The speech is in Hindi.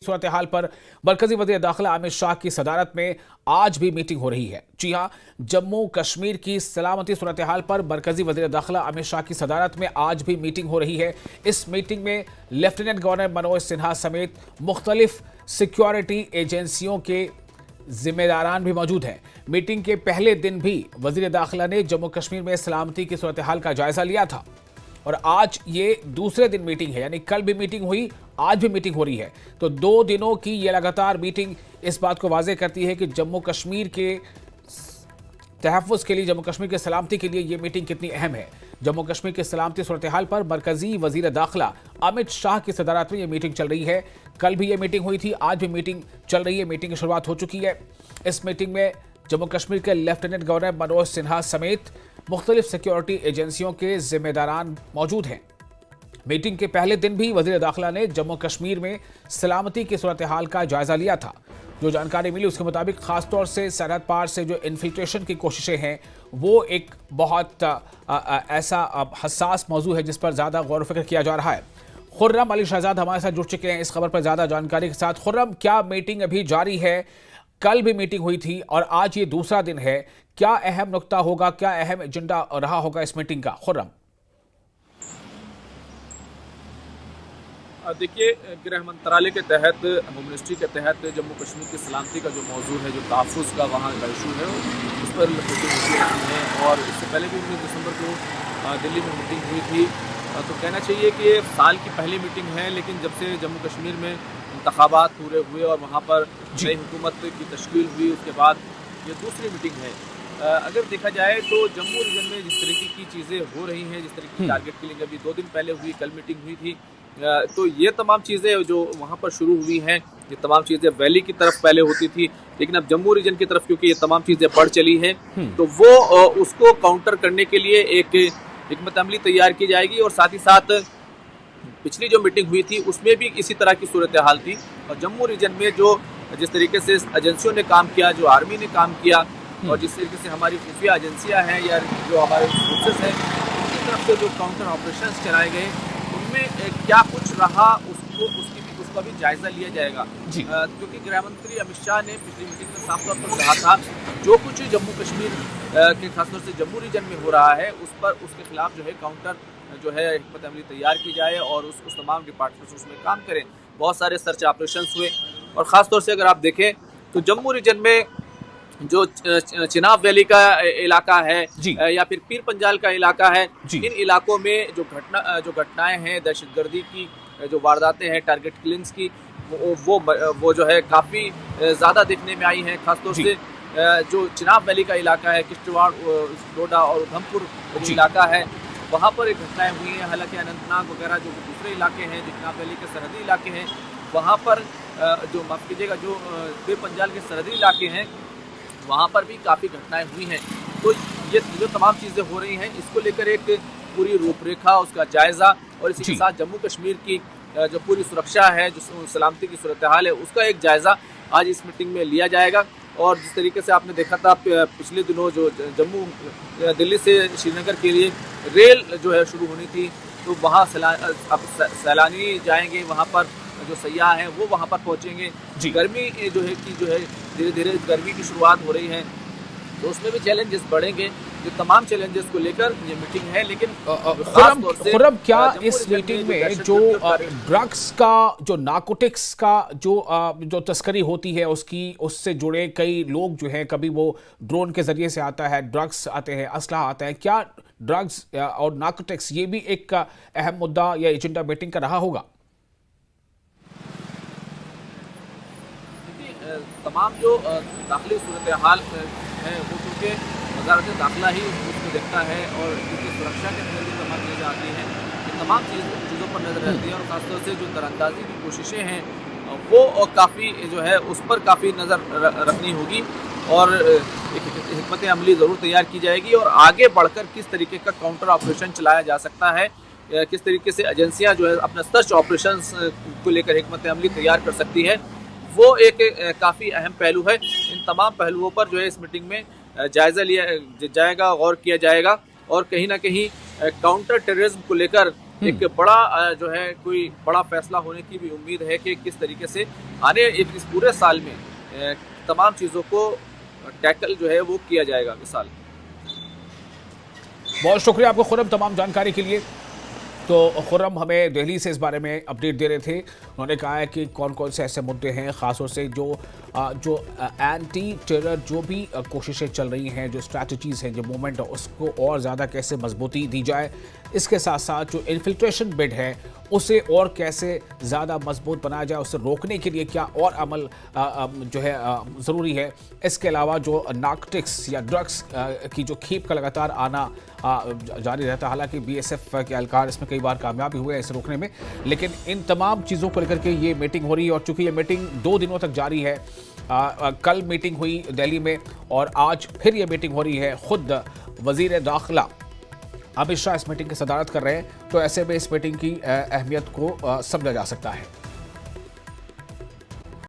सूरत हाल पर मरकजी वज़ीर दाखिला अमित शाह की सदारत में आज भी मीटिंग हो रही है। जी हां, जम्मू कश्मीर की सलामती सूरत हाल पर मरकजी वज़ीर दाखिला अमित शाह की सदारत में आज भी मीटिंग हो रही है। इस मीटिंग में लेफ्टिनेंट गवर्नर मनोज सिन्हा समेत मुख्तलिफ सिक्योरिटी एजेंसियों के जिम्मेदारान भी मौजूद हैं। मीटिंग के पहले दिन भी वज़ीर दाखिला ने जम्मू कश्मीर में सलामती की सूरत हाल का जायजा लिया था और आज ये दूसरे दिन मीटिंग है, यानी कल भी मीटिंग हुई, आज भी मीटिंग हो रही है। तो 2 दिनों की ये लगातार मीटिंग इस बात को वाज़ेह करती है कि जम्मू कश्मीर के तहफ़्फ़ुज़ के लिए, जम्मू कश्मीर के सलामती के लिए ये मीटिंग कितनी अहम है। जम्मू कश्मीर के सलामती सूरत हाल पर मरकजी वज़ीर दाखिला अमित शाह की सदारत में ये मीटिंग चल रही है। कल भी ये मीटिंग हुई थी, आज भी मीटिंग चल रही है। मीटिंग की शुरुआत हो चुकी है। इस मीटिंग में जम्मू कश्मीर के लेफ्टिनेंट गवर्नर मनोज सिन्हा समेत मुख्तलिफ सिक्योरिटी एजेंसियों के जिम्मेदारान मौजूद हैं। मीटिंग के पहले दिन भी वज़ीर दाखिला ने जम्मू कश्मीर में सलामती की सूरत हाल का जायजा लिया था। जो जानकारी मिली उसके मुताबिक खासतौर से सरहद पार से जो इन्फिल्ट्रेशन की कोशिशें हैं वो एक बहुत ऐसा हसास मौजू है जिस पर ज़्यादा गौर फिक्र किया जा रहा है। खुर्रम अली शहजाद हमारे साथ जुड़ चुके हैं इस खबर पर ज़्यादा जानकारी के साथ। खुर्रम, क्या मीटिंग अभी जारी है? कल भी मीटिंग हुई थी और आज ये दूसरा दिन है। क्या अहम नुक्ता होगा, क्या अहम एजेंडा रहा होगा इस मीटिंग का? खुर्रम, देखिए, गृह मंत्रालय के तहत, होम मिनिस्ट्री के तहत जम्मू कश्मीर की सलामती का जो मौजू है, जो तहफ़्फ़ुज़ का वहाँ का इशू है, उस पर मीटिंग होती रहती है। और इससे पहले भी 19 दिसंबर को दिल्ली में मीटिंग हुई थी। तो कहना चाहिए कि ये साल की पहली मीटिंग है, लेकिन जब से जम्मू कश्मीर में इंतखाबात पूरे हुए और वहाँ पर नई हुकूमत की तश्कील हुई, उसके बाद ये दूसरी मीटिंग है। अगर देखा जाए तो जम्मू रीजन में जिस तरीके की चीज़ें हो रही हैं, जिस तरीके की टारगेट किलिंग अभी 2 दिन पहले हुई, कल मीटिंग हुई थी, तो ये तमाम चीज़ें जो वहाँ पर शुरू हुई हैं, ये तमाम चीज़ें वैली की तरफ पहले होती थी, लेकिन अब जम्मू रीजन की तरफ क्योंकि ये तमाम चीज़ें बढ़ चली हैं, तो वो उसको काउंटर करने के लिए एक हिकमत अमली तैयार की जाएगी। और साथ ही साथ पिछली जो मीटिंग हुई थी उसमें भी इसी तरह की सूरत हाल थी। और जम्मू रीजन में जो जिस तरीके से एजेंसियों ने काम किया, जो आर्मी ने काम किया, और जिस तरीके से हमारी खुफिया एजेंसियां हैं या जो हमारे फोर्सेस हैं, उनकी तरफ से जो काउंटर ऑपरेशंस चलाए गए, उनमें क्या कुछ रहा उसका भी जायजा लिया जाएगा। क्योंकि गृह मंत्री अमित शाह ने पिछली मीटिंग में साफ तौर पर कहा था, जो कुछ जम्मू कश्मीर के खासतौर से जम्मू रीजन में हो रहा है उसके खिलाफ जो है काउंटर जो है हिकमत अमली तैयार की जाए और उस तमाम डिपार्टमेंट्स उसमें काम करें। बहुत सारे सर्च ऑपरेशंस हुए और ख़ासतौर से अगर आप देखें तो जम्मू रीजन में जो चिनाब वैली का इलाका है या फिर पीर पंजाल का इलाका है, इन इलाकों में जो घटनाएं हैं, दहशतगर्दी की जो वारदातें हैं, टारगेट किलिंग्स की, वो जो है काफ़ी ज़्यादा देखने में आई हैं। खासतौर से जो चिनाब वैली का इलाका है, किश्तवाड़, डोडा और उधमपुर इलाका है, वहाँ पर एक घटनाएं हुई हैं। हालांकि अनंतनाग वगैरह जो दूसरे इलाके हैं, जो चिनाब वैली के सरहदी इलाके हैं, वहाँ पर जो माफ़ कीजिएगा जो पीर पंजाल के सरहदी इलाके हैं, वहाँ पर भी काफ़ी घटनाएं हुई हैं। तो ये जो तमाम चीज़ें हो रही हैं, इसको लेकर एक पूरी रूपरेखा, उसका जायज़ा और इसी के साथ जम्मू कश्मीर की जो पूरी सुरक्षा है, जो सलामती की सूरत हाल है, उसका एक जायज़ा आज इस मीटिंग में लिया जाएगा। और जिस तरीके से आपने देखा था पिछले दिनों जो दिल्ली से श्रीनगर के लिए रेल जो है शुरू होनी थी, तो वहाँ अब सैलानी जाएंगे, वहाँ पर जो सयाह हैं वो वहाँ पर पहुँचेंगे। गर्मी जो है धीरे धीरे गर्मी की शुरुआत हो रही है, तो उसमें भी चैलेंजेस बढ़ेंगे। जो तमाम चैलेंजेस को लेकर ये मीटिंग है। लेकिन खुर्रम, क्या इस मीटिंग में जो ड्रग्स का, जो नार्कोटिक्स का जो तस्करी होती है उससे जुड़े कई लोग जो हैं, कभी वो ड्रोन के जरिए से आता है, ड्रग्स आते हैं, असलहा आता है, क्या ड्रग्स और नार्कोटिक्स ये भी एक अहम मुद्दा या एजेंडा मीटिंग का रहा होगा? तमाम जो दाखिली सूरत हाल है वो क्योंकि वज़ारत दाखिला ही उसको देखता है और क्योंकि सुरक्षा के अंदर भी तमाम चीज़ें आती हैं, इन तमाम चीज़ों पर नज़र रहती है। और ख़ासतौर से जो दरअंदाजी की कोशिशें हैं वो काफ़ी जो है उस पर काफ़ी नज़र रखनी होगी और एक हिकमत अमली ज़रूर तैयार की जाएगी और आगे बढ़कर किस तरीके का काउंटर ऑपरेशन चलाया जा सकता है, किस तरीके से एजेंसियाँ जो है अपना सर्च ऑपरेशन को लेकर हिकमत अमली तैयार कर सकती है, वो एक काफ़ी अहम पहलू है। इन तमाम पहलुओं पर जो है इस मीटिंग में जायज़ा लिया जाएगा, गौर किया जाएगा और कहीं ना कहीं काउंटर टेररिज्म को लेकर एक बड़ा जो है कोई बड़ा फैसला होने की भी उम्मीद है कि किस तरीके से आने इस पूरे साल में तमाम चीज़ों को टैकल जो है वो किया जाएगा मिसाल। बहुत शुक्रिया आपको खुर्रम तमाम जानकारी के लिए। तो खुर्रम हमें दिल्ली से इस बारे में अपडेट दे रहे थे। उन्होंने कहा है कि कौन कौन से ऐसे मुद्दे हैं, ख़ासतौर से जो एंटी टेरर जो भी कोशिशें चल रही हैं, जो स्ट्रैटेजीज़ हैं, जो मूवमेंट है, उसको और ज़्यादा कैसे मजबूती दी जाए। इसके साथ साथ जो इन्फिल्ट्रेशन बिड है उसे और कैसे ज़्यादा मजबूत बनाया जाए, उसे रोकने के लिए क्या और अमल जो है ज़रूरी है। इसके अलावा जो नार्कोटिक्स या ड्रग्स की जो खेप का लगातार आना जारी रहता है, हालांकि बीएसएफ के एहलकार इसमें कई बार कामयाब भी हुए हैं इसे रोकने में, लेकिन इन तमाम चीज़ों को लेकर के ये मीटिंग हो रही है। और चूंकि ये मीटिंग 2 दिनों तक जारी है, कल मीटिंग हुई दिल्ली में और आज फिर ये मीटिंग हो रही है। खुद वजीर दाखिला अमित शाह इस मीटिंग की सदारत कर रहे हैं, तो ऐसे में इस मीटिंग की अहमियत को समझा जा सकता है।